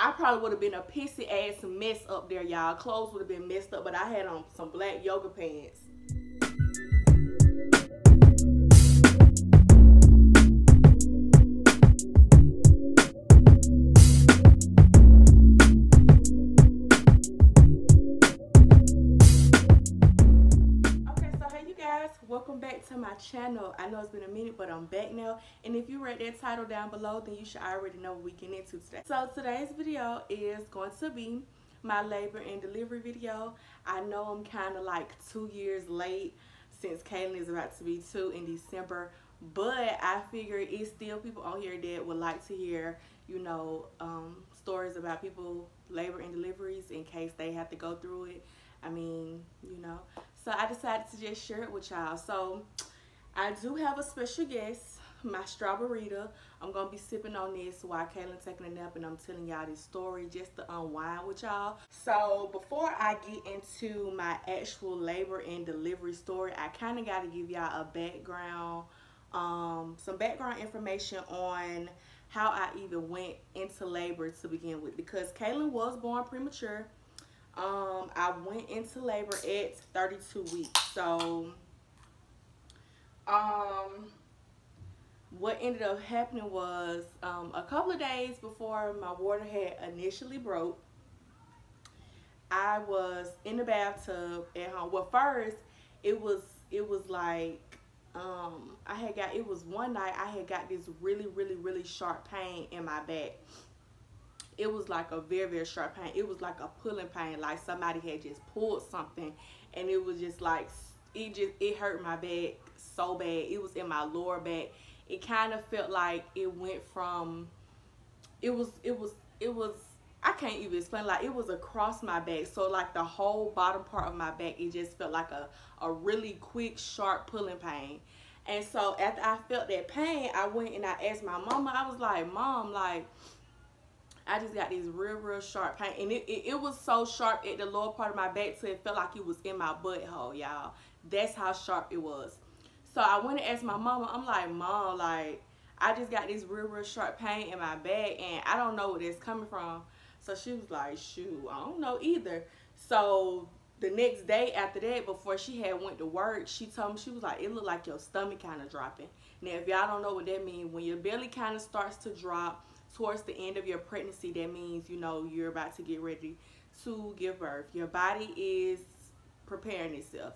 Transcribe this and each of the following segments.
I probably would have been a pissy ass mess up there, y'all. Clothes would have been messed up, but I had on some black yoga pants. Welcome back to my channel. I know it's been a minute, but I'm back now. And if you read that title down below, then you should already know what we're getting into today. So today's video is going to be my labor and delivery video. I know I'm kind of like 2 years late since Kaylin is about to be 2 in December, but I figure it's still people on here that would like to hear, you know, stories about people labor and deliveries in case they have to go through it. I mean, you know. So I decided to just share it with y'all. So I do have a special guest, my strawberryta. I'm going to be sipping on this while Kaylin taking a nap, and I'm telling y'all this story just to unwind with y'all. So before I get into my actual labor and delivery story, I kind of got to give y'all a background, some background information on how I even went into labor to begin with, because Kaylin was born premature. I went into labor at 32 weeks. So, what ended up happening was, a couple of days before my water had initially broke, I was in the bathtub at home. Well, first, it was like, it was one night I had got this really sharp pain in my back. It was like a very sharp pain. It was like a pulling pain, like somebody had just pulled something, and it was just like, it hurt my back so bad. It was in my lower back. It kind of felt like it went from, it was I can't even explain, like it was across my back. So like the whole bottom part of my back, it just felt like a really quick sharp pulling pain. And so after I felt that pain, I went and I asked my mama. I was like, Mom, like, I just got this real sharp pain, and it was so sharp at the lower part of my back, so it felt like it was in my butthole, y'all. That's how sharp it was. So I went and asked my mama. I'm like, Mom, like, I just got this real sharp pain in my back, and I don't know where it's coming from. So she was like, shoot, I don't know either. So the next day after that, before she had went to work, she told me, she was like, it looked like your stomach kind of dropping. Now, if y'all don't know what that means, when your belly kind of starts to drop towards the end of your pregnancy, that means, you know, you're about to get ready to give birth. Your body is preparing itself.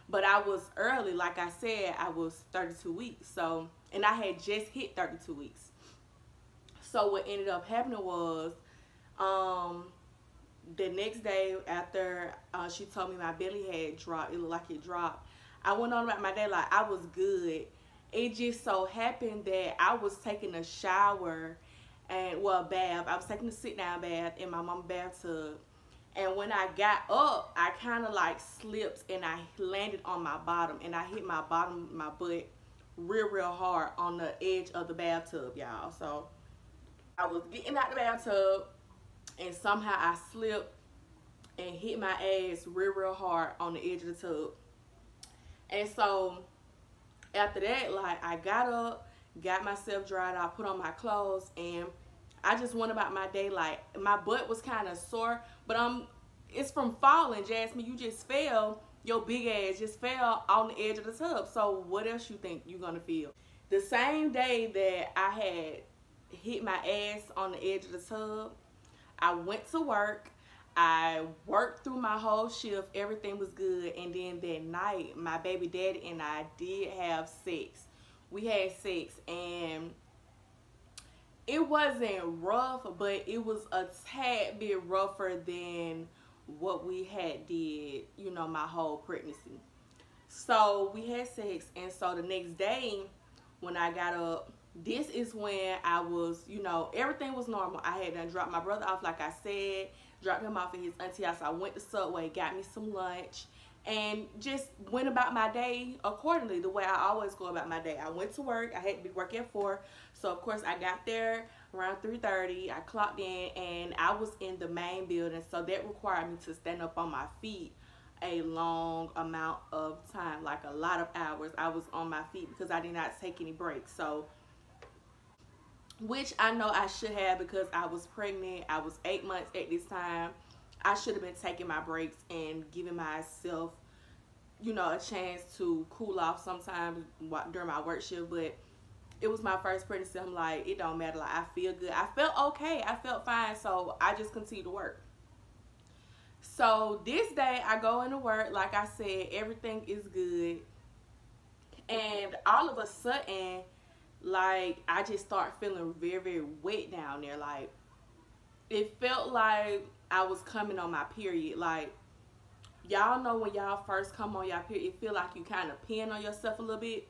But I was early, like I said, I was 32 weeks. So, and I had just hit 32 weeks. So what ended up happening was, the next day after she told me my belly had dropped, it looked like it dropped, I went on about my day like I was good. It just so happened that I was taking a shower, and well, a bath. I was taking a sit down bath in my mom's bathtub, and when I got up, I kind of like slipped and I landed on my bottom, and I hit my bottom, my butt real hard on the edge of the bathtub, y'all. So I was getting out the bathtub, and somehow I slipped and hit my ass real hard on the edge of the tub. And so after that, like, I got up, got myself dried out, put on my clothes, and I just went about my day. Like, my butt was kind of sore, but it's from falling, Jasmine. You just fell, your big ass just fell on the edge of the tub. So what else you think you're gonna feel? The same day that I had hit my ass on the edge of the tub, I went to work. I worked through my whole shift. Everything was good. And then that night, my baby daddy and I did have sex. We had sex, and it wasn't rough, but it was a tad bit rougher than what we had did, you know, my whole pregnancy. So we had sex, and so the next day when I got up, this is when I was, you know, everything was normal. I had done dropped my brother off, like I said, dropped him off at his auntie house. I went to Subway, got me some lunch, and just went about my day accordingly, the way I always go about my day. I went to work. I had to be working at 4, so of course I got there around 3:30. I clocked in, and I was in the main building, so that required me to stand up on my feet a long amount of time, like a lot of hours. I was on my feet because I did not take any breaks. So which I know I should have because I was pregnant. I was 8 months at this time. I should have been taking my breaks and giving myself, you know, a chance to cool off sometimes during my work shift. But it was my first pregnancy. I'm like, it don't matter. Like, I feel good. I felt okay. I felt fine. So I just continued to work. So this day I go into work. Like I said, everything is good. And all of a sudden, like, I just start feeling very, very wet down there. Like, it felt like I was coming on my period. Like, y'all know when y'all first come on y'all period, it feel like you kind of peeing on yourself a little bit.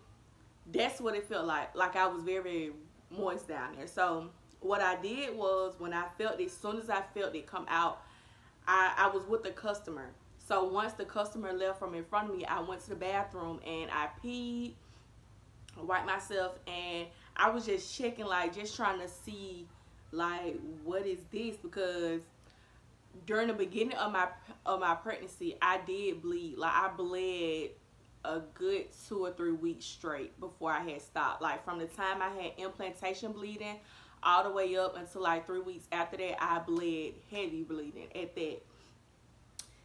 That's what it felt like. Like, I was very, very moist down there. So what I did was, when I felt it, as soon as I felt it come out, I was with the customer. So once the customer left from in front of me, I went to the bathroom and I peed, wiped myself, and I was just checking, like, just trying to see, like, what is this? Because during the beginning of my pregnancy, I did bleed. Like, I bled a good 2 or 3 weeks straight before I had stopped. Like, from the time I had implantation bleeding all the way up until like 3 weeks after that, I bled heavy bleeding at that.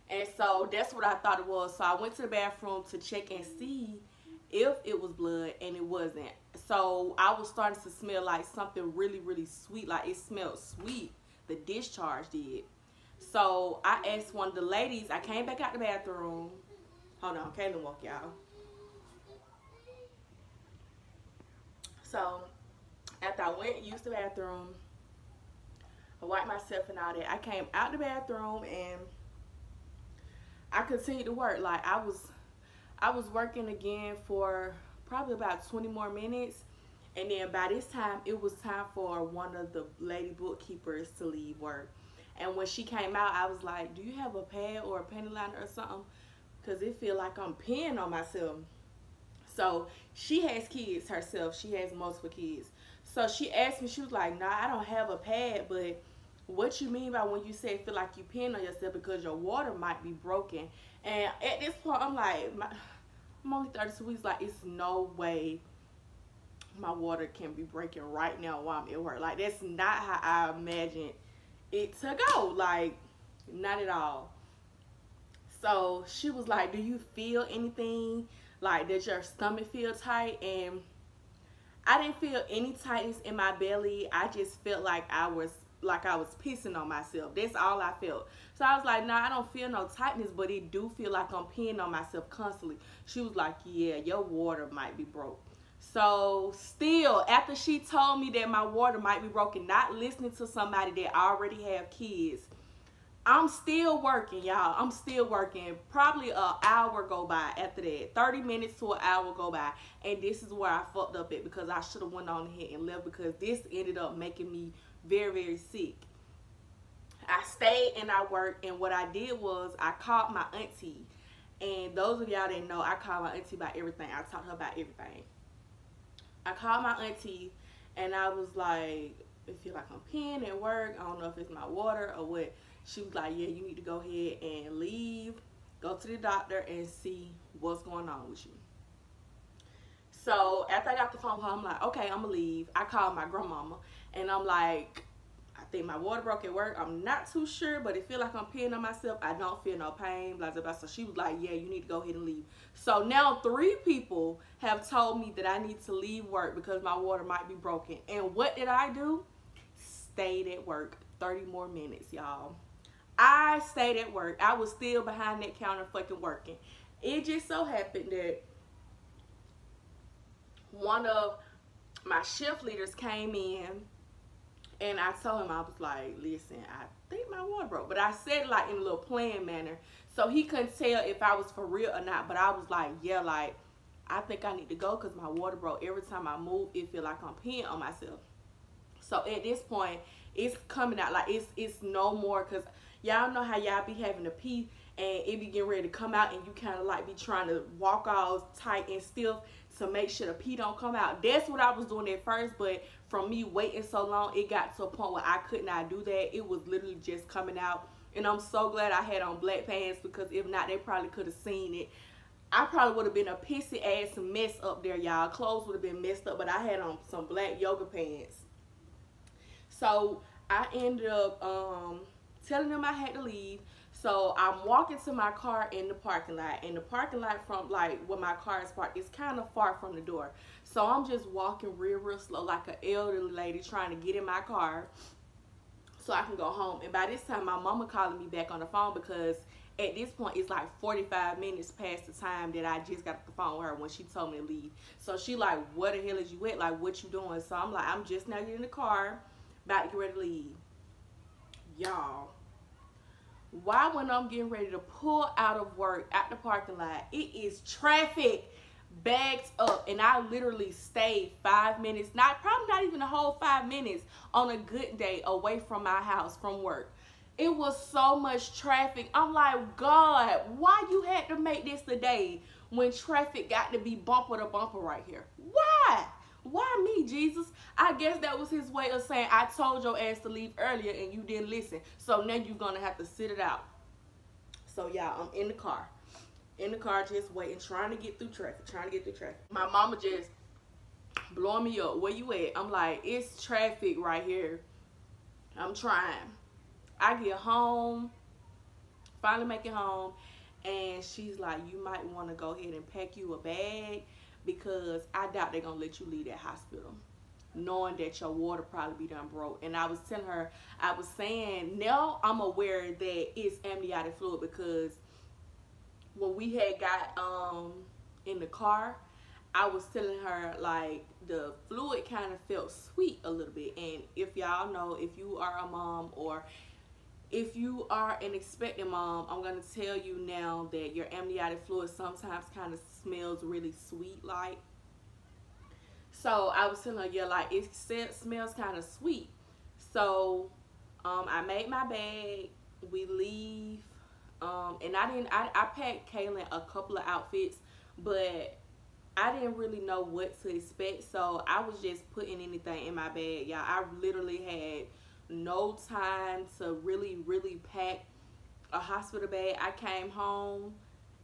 And so that's what I thought it was. So I went to the bathroom to check and see if it was blood, and it wasn't. So I was starting to smell like something really, really sweet. Like, it smelled sweet. The discharge did. So I asked one of the ladies. I came back out the bathroom. Hold on, Kaylin walk, y'all. So after I went, used the bathroom, I wiped myself and all that, I came out the bathroom and I continued to work. Like, I was working again for probably about 20 more minutes. And then by this time, it was time for one of the lady bookkeepers to leave work. And when she came out, I was like, do you have a pad or a panty liner or something? Because it feel like I'm peeing on myself. So she has kids herself. She has multiple kids. So she asked me, she was like, nah, I don't have a pad, but what you mean by when you say feel like you peeing on yourself, because your water might be broken. And at this point, I'm like, I'm only 32 weeks. Like, it's no way my water can be breaking right now while I'm at work. Like, that's not how I imagined it to go. Like, not at all. So she was like, do you feel anything? Like, does your stomach feel tight? And I didn't feel any tightness in my belly. I just felt like I was pissing on myself. That's all I felt. So I was like, nah, I don't feel no tightness, but it do feel like I'm peeing on myself constantly. She was like, yeah, your water might be broke. So still, after she told me that my water might be broken, not listening to somebody that already have kids, I'm still working, y'all. I'm still working. Probably an hour go by after that. 30 minutes to an hour go by. And this is where I fucked up at, because I should have went on ahead and left, because this ended up making me very, very sick. I stayed and I worked, and what I did was I called my auntie. And those of y'all that know, I call my auntie about everything. I talk to her about everything. I called my auntie and I was like, I feel like I'm peeing at work. I don't know if it's my water or what. She was like, yeah, you need to go ahead and leave, go to the doctor and see what's going on with you. So after I got the phone call, I'm like, okay, I'm gonna leave. I called my grandmama and I'm like, I think my water broke at work. I'm not too sure, but it feel like I'm peeing on myself. I don't feel no pain, blah, blah, blah. So she was like, yeah, you need to go ahead and leave. So now 3 people have told me that I need to leave work because my water might be broken. And what did I do? Stayed at work 30 more minutes, y'all. I stayed at work. I was still behind that counter fucking working. It just so happened that one of my shift leaders came in, and I told him, I was like, listen, I think my water broke. But I said it like in a little playing manner, so he couldn't tell if I was for real or not. But I was like, yeah, like, I think I need to go because my water broke. Every time I move, it feel like I'm peeing on myself. So at this point, it's coming out. Like, it's no more, because y'all know how y'all be having to pee and it be getting ready to come out, and you kind of like be trying to walk all tight and stiff to make sure the pee don't come out. That's what I was doing at first, but from me waiting so long, it got to a point where I could not do that. It was literally just coming out, and I'm so glad I had on black pants, because if not, they probably could have seen it. I probably would have been a pissy ass mess up there, y'all. Clothes would have been messed up, but I had on some black yoga pants. So I ended up telling them I had to leave. So I'm walking to my car in the parking lot, and the parking lot from like where my car is parked is kind of far from the door. So I'm just walking real slow like an elderly lady trying to get in my car so I can go home. And by this time my mama calling me back on the phone, because at this point it's like 45 minutes past the time that I just got off the phone with her when she told me to leave. So she like, where the hell is you at? Like, what you doing? So I'm like, I'm just now getting in the car, about to get ready to leave. Y'all, why when I'm getting ready to pull out of work at the parking lot, it is traffic backed up, and I literally stayed 5 minutes, probably not even a whole 5 minutes on a good day away from my house from work. It was so much traffic. I'm like, God, why you had to make this the day when traffic got to be bumper to bumper right here? Why? Why me, Jesus? I guess that was his way of saying, I told your ass to leave earlier and you didn't listen. So now you're going to have to sit it out. So, y'all, I'm in the car. In the car just waiting, trying to get through traffic. My mama just blowing me up. Where you at? I'm like, it's traffic right here. I'm trying. I get home, finally make it home, and she's like, you might want to go ahead and pack you a bag, because I doubt they're going to let you leave that hospital, knowing that your water probably be done broke. And I was telling her, I was saying, now I'm aware that it's amniotic fluid, because when we had got in the car, I was telling her, like, the fluid kind of felt sweet a little bit. And if y'all know, if you are a mom or if you are an expecting mom, I'm going to tell you now that your amniotic fluid sometimes kind of smells really sweet like. So I was telling her, yeah, like, it smells kind of sweet. So I made my bag, we leave, and I packed Kaylin a couple of outfits, but I didn't really know what to expect, so I was just putting anything in my bag, y'all. I literally had no time to really pack a hospital bag. I came home,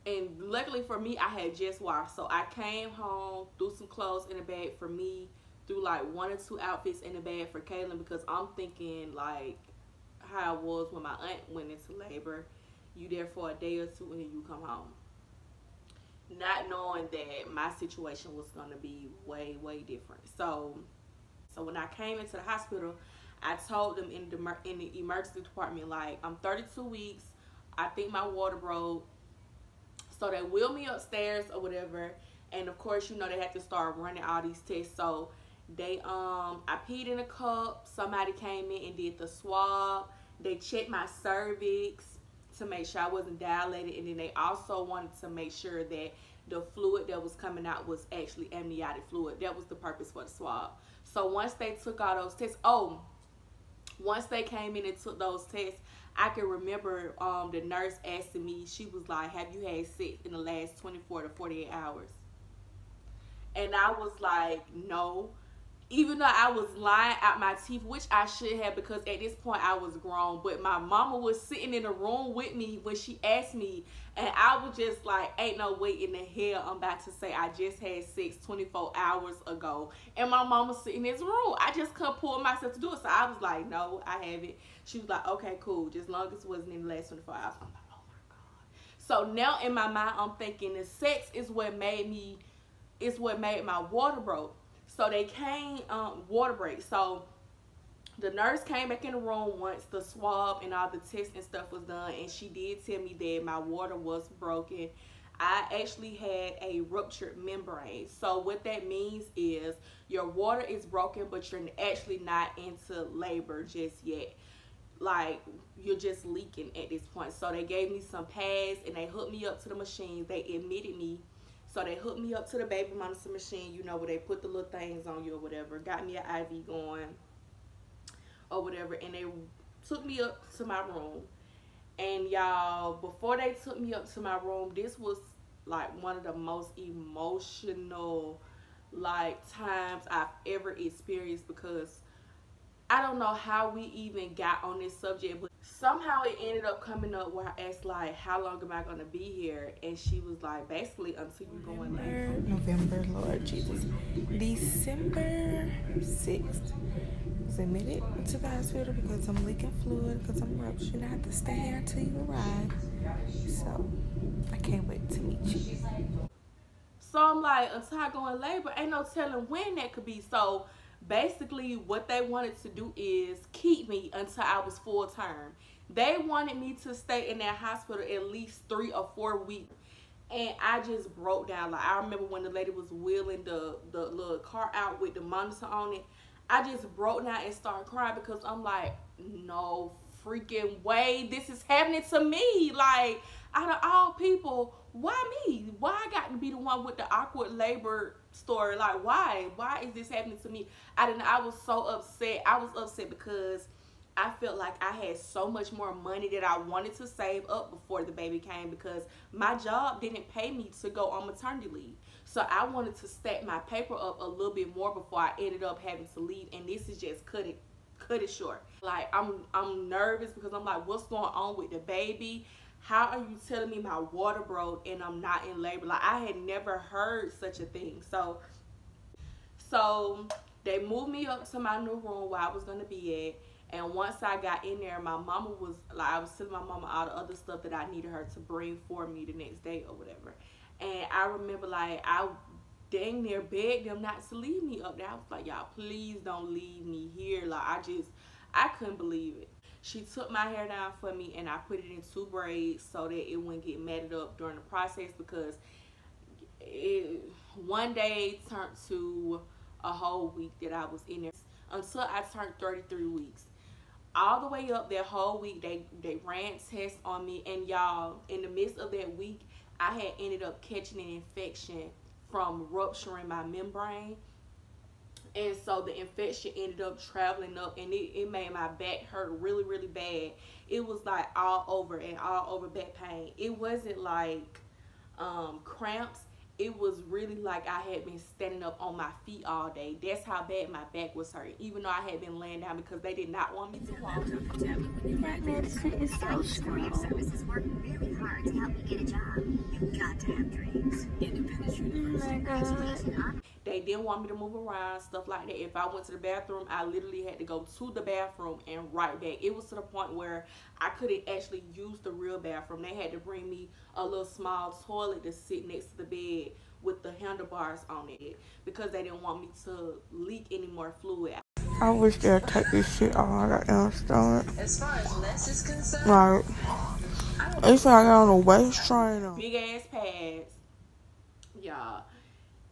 and luckily for me, I had just washed. So I came home, threw some clothes in the bag for me, threw like 1 or 2 outfits in the bag for Kaylin, because I'm thinking like how I was when my aunt went into labor. You there for a day or 2 and then you come home. Not knowing that my situation was going to be way different. So when I came into the hospital, I told them in the emergency department, like, I'm 32 weeks. I think my water broke. So they wheeled me upstairs or whatever. And of course, you know, they had to start running all these tests. So they, I peed in a cup. Somebody came in and did the swab. They checked my cervix to make sure I wasn't dilated. And then they also wanted to make sure that the fluid that was coming out was actually amniotic fluid. That was the purpose for the swab. So once they took all those tests, once they came in and took those tests, I can remember the nurse asking me, she was like, have you had sex in the last 24 to 48 hours? And I was like, no. Even though I was lying out my teeth, which I should have, because at this point I was grown. But my mama was sitting in the room with me when she asked me, and I was just like, ain't no way in the hell I'm about to say I just had sex 24 hours ago. And my mama sitting in this room. I just couldn't pull myself to do it. So I was like, no, I haven't. She was like, okay, cool. Just as long as it wasn't in the last 24 hours. I'm like, oh my God. So now in my mind, I'm thinking the sex is what made my water broke. So they came, water break. So the nurse came back in the room once the swab and all the tests and stuff was done, and she did tell me that my water was broken. I actually had a ruptured membrane. So what that means is your water is broken, but you're actually not into labor just yet. Like, you're just leaking at this point. So they gave me some pads and they hooked me up to the machine. They admitted me. So they hooked me up to the baby monitor machine, you know, where they put the little things on you or whatever. Got me an IV going or whatever. And they took me up to my room. And y'all, before they took me up to my room, this was like one of the most emotional like times I've ever experienced, because I don't know how we even got on this subject, but somehow it ended up coming up where I asked, like, how long am I going to be here? And she was like, basically, until you go in there. November, Lord Jesus. December 6th. was admitted to the hospital because I'm leaking fluid, because I'm ruptured. I have to stay here until you arrive. So, I can't wait to meet you. So I'm like, until I go in labor, ain't no telling when that could be. So basically what they wanted to do is keep me until I was full term. They wanted me to stay in that hospital at least 3 or 4 weeks. And I just broke down. Like, I remember when the lady was wheeling the little car out with the monitor on it. I just broke down and started crying because I'm like, no freaking way this is happening to me. Like, out of all people, why me? Why I got to be the one with the awkward labor story? Like, why? Why is this happening to me? I was so upset. I was upset because I felt like I had so much more money that I wanted to save up before the baby came, because my job didn't pay me to go on maternity leave. So I wanted to stack my paper up a little bit more before I ended up having to leave, and this is just cut it short. Like, I'm nervous because I'm like, what's going on with the baby? How are you telling me my water broke and I'm not in labor? Like, I had never heard such a thing. So they moved me up to my new room where I was going to be at. And once I got in there, my mama was like, I was telling my mama all the other stuff that I needed her to bring for me the next day or whatever. And I remember, like, I dang near begged them not to leave me up there. I was like, y'all, please don't leave me here. Like, I couldn't believe it. She took my hair down for me and I put it in 2 braids so that it wouldn't get matted up during the process, because one day turned to a whole week that I was in there until I turned 33 weeks. All the way up that whole week, they ran tests on me, and y'all, in the midst of that week, I had ended up catching an infection from rupturing my membrane. And so the infection ended up traveling up, and it made my back hurt really, really bad. It was like all over back pain. It wasn't like cramps. It was really like I had been standing up on my feet all day. That's how bad my back was hurting, even though I had been laying down because they did not want me to walk. That medicine is so strong. Services work really hard to help you get a job. You've got to have dreams. Independence University. They didn't want me to move around, stuff like that. If I went to the bathroom, I literally had to go to the bathroom and right back. It was to the point where I couldn't actually use the real bathroom. They had to bring me a little small toilet to sit next to the bed with the handlebars on it, because they didn't want me to leak any more fluid. I wish they'd take this shit off. I got understand. As far as less is concerned, Like, it's like I got on a waist trainer. Big ass pads. Y'all,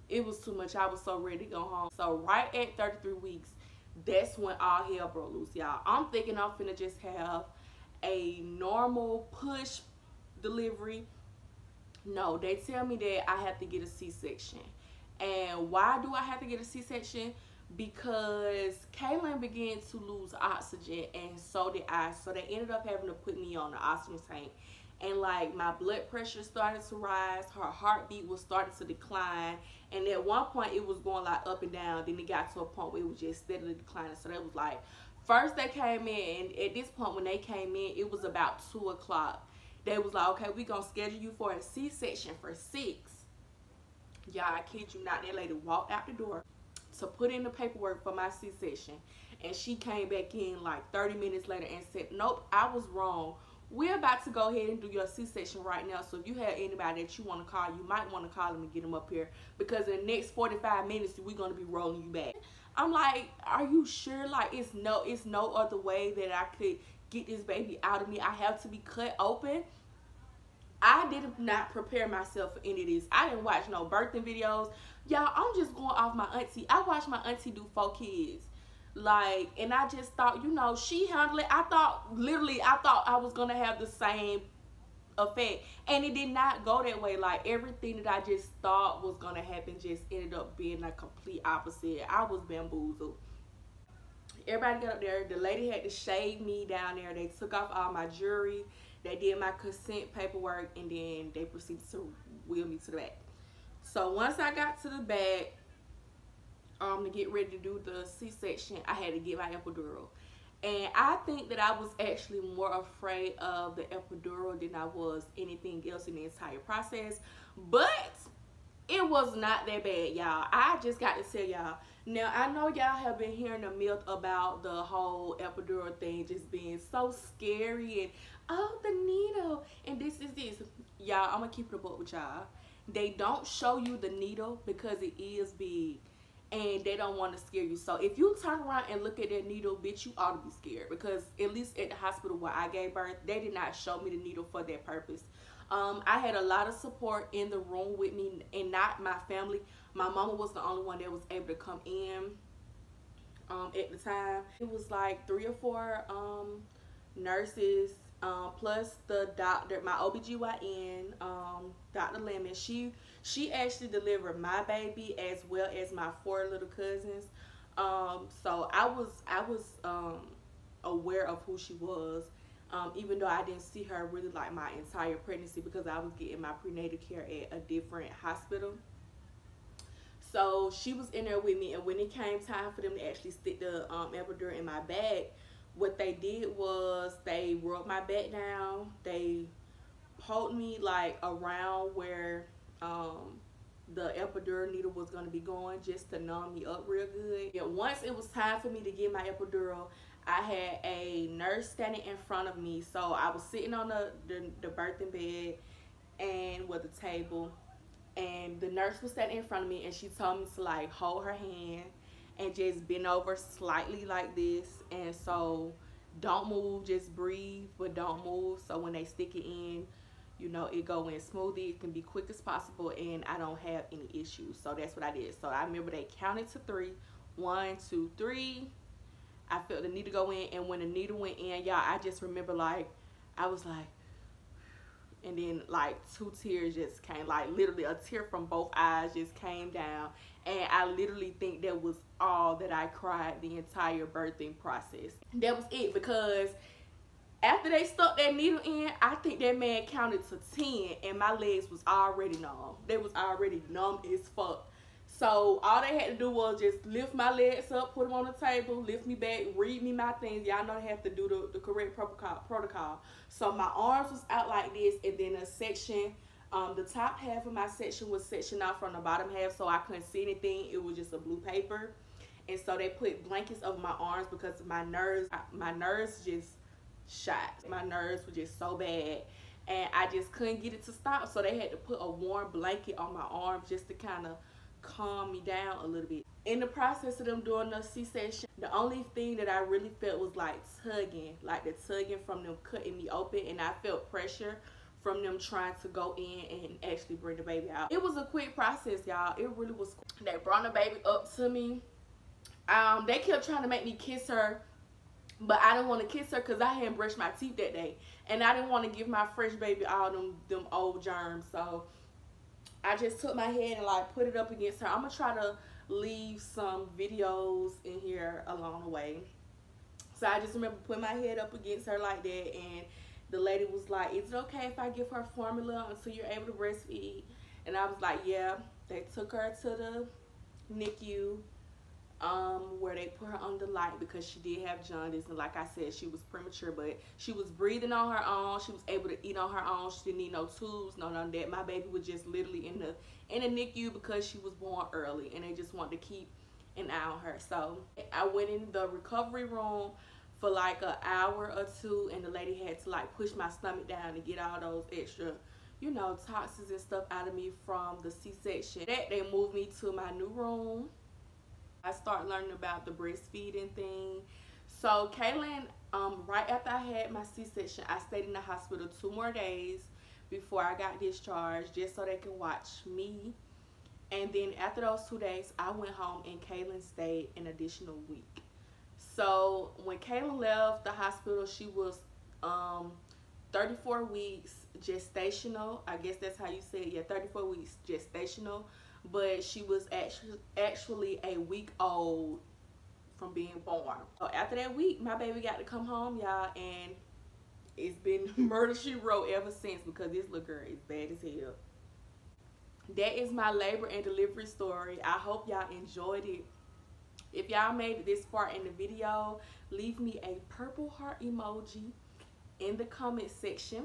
it was too much. I was so ready to go home. So right at 33 weeks, that's when all hell broke loose, y'all. I'm thinking I'm finna just have a normal push delivery. No, they tell me that I have to get a C-section. And why do I have to get a C-section? Because Kaylin began to lose oxygen, and so did I. So they ended up having to put me on the oxygen tank. And like, my blood pressure started to rise, her heartbeat was starting to decline, and at one point it was going like up and down. Then it got to a point where it was just steadily declining. So they was like, first they came in, and at this point when they came in, it was about 2 o'clock. They was like, okay, we gonna schedule you for a C-section for 6. Y'all, I kid you not, that lady walked out the door to put in the paperwork for my C-section, and she came back in like 30 minutes later and said, nope, I was wrong. We're about to go ahead and do your C-section right now. So if you have anybody that you want to call, you might want to call them and get them up here, because in the next 45 minutes, we're going to be rolling you back. I'm like, are you sure? Like, it's no other way that I could get this baby out of me. I have to be cut open. I did not prepare myself for any of this. I didn't watch no birthing videos. Y'all, I'm just going off my auntie. I watched my auntie do 4 kids. Like, and I just thought, you know, she handled it. I thought I was going to have the same effect. And it did not go that way. Like, everything that I just thought was going to happen just ended up being a complete opposite. I was bamboozled. Everybody got up there. The lady had to shave me down there. They took off all my jewelry. They did my consent paperwork. And then they proceeded to wheel me to the back. So once I got to the back, to get ready to do the C-section, I had to get my epidural. And I think that I was actually more afraid of the epidural than I was anything else in the entire process. But it was not that bad, y'all. I just got to tell y'all, Now, I know y'all have been hearing the myth about the whole epidural thing just being so scary and, oh, the needle, and this is this. Y'all, I'm going to keep it a book with y'all. They don't show you the needle because it is big, and they don't want to scare you. So if you turn around and look at that needle, bitch, you ought to be scared, because at least at the hospital where I gave birth, they did not show me the needle for that purpose. I had a lot of support in the room with me, and not my family. My mama was the only one that was able to come in at the time. It was like 3 or 4 nurses, plus the doctor, my OBGYN, Dr. Lemon. She actually delivered my baby as well as my 4 little cousins. So I was aware of who she was. Even though I didn't see her really like my entire pregnancy, because I was getting my prenatal care at a different hospital. So she was in there with me, and when it came time for them to actually stick the epidural in my back, what they did was they rubbed my back down. They poked me like around where the epidural needle was going to be going, just to numb me up real good. And once it was time for me to get my epidural, I had a nurse standing in front of me. So I was sitting on the birthing bed and with a table, and the nurse was standing in front of me, and she told me to like hold her hand and just bend over slightly like this. And so don't move, just breathe, but don't move. So when they stick it in, you know, it go in smoothly, it can be quick as possible, and I don't have any issues. So that's what I did. So I remember they counted to 3. 1, 2, 3. I felt the needle go in, and when the needle went in, y'all, I just remember like I was like, and then like 2 tears just came, like literally a tear from both eyes just came down, and I literally think that was all that I cried the entire birthing process. That was it, because after they stuck that needle in, I think that man counted to 10, and my legs was already numb. They was already numb as fuck. So all they had to do was just lift my legs up, put them on the table, lift me back, read me my things. Y'all know they have to do the correct protocol. So my arms was out like this, and then a section, the top half of my section was sectioned out from the bottom half, so I couldn't see anything. It was just a blue paper. And so they put blankets over my arms because my nerves just shot. My nerves were just so bad, and I just couldn't get it to stop. So they had to put a warm blanket on my arms just to kind of calm me down a little bit. In the process of them doing the C-section, the only thing that I really felt was like tugging, like the tugging from them cutting me open, and I felt pressure from them trying to go in and actually bring the baby out. It was a quick process, y'all. It really was. They brought the baby up to me. They kept trying to make me kiss her, but I didn't want to kiss her because I hadn't brushed my teeth that day, and I didn't want to give my fresh baby all them old germs. So I just took my head and like put it up against her. I'm gonna try to leave some videos in here along the way. So I just remember putting my head up against her like that, and the lady was like, "Is it okay if I give her formula until you're able to breastfeed?" And I was like, yeah. They took her to the NICU, where they put her on the light because she did have jaundice, and like I said, she was premature, but she was breathing on her own. She was able to eat on her own. She didn't need no tubes, none of that. My baby was just literally in the NICU because she was born early, and they just wanted to keep an eye on her. So I went in the recovery room for like an hour or 2, and the lady had to like push my stomach down to get all those extra, you know, toxins and stuff out of me from the C-section. That they moved me to my new room. I started learning about the breastfeeding thing. So Kaylin, right after I had my C-section, I stayed in the hospital 2 more days before I got discharged, just so they could watch me. And then after those 2 days, I went home, and Kaylin stayed an additional week. So when Kaylin left the hospital, she was 34 weeks gestational. I guess that's how you say it. Yeah, 34 weeks gestational. But she was actually a week old from being born. So after that week, my baby got to come home, y'all, and it's been murder she wrote ever since, because this little girl is bad as hell. That is my labor and delivery story. I hope y'all enjoyed it. If y'all made it this far in the video, leave me a purple heart emoji in the comment section.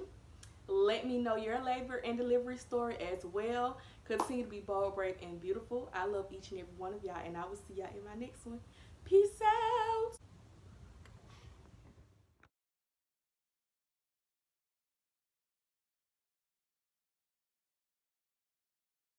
Let me know your labor and delivery story as well. Continue to be bold, brave, and beautiful. I love each and every one of y'all, and I will see y'all in my next one. Peace out.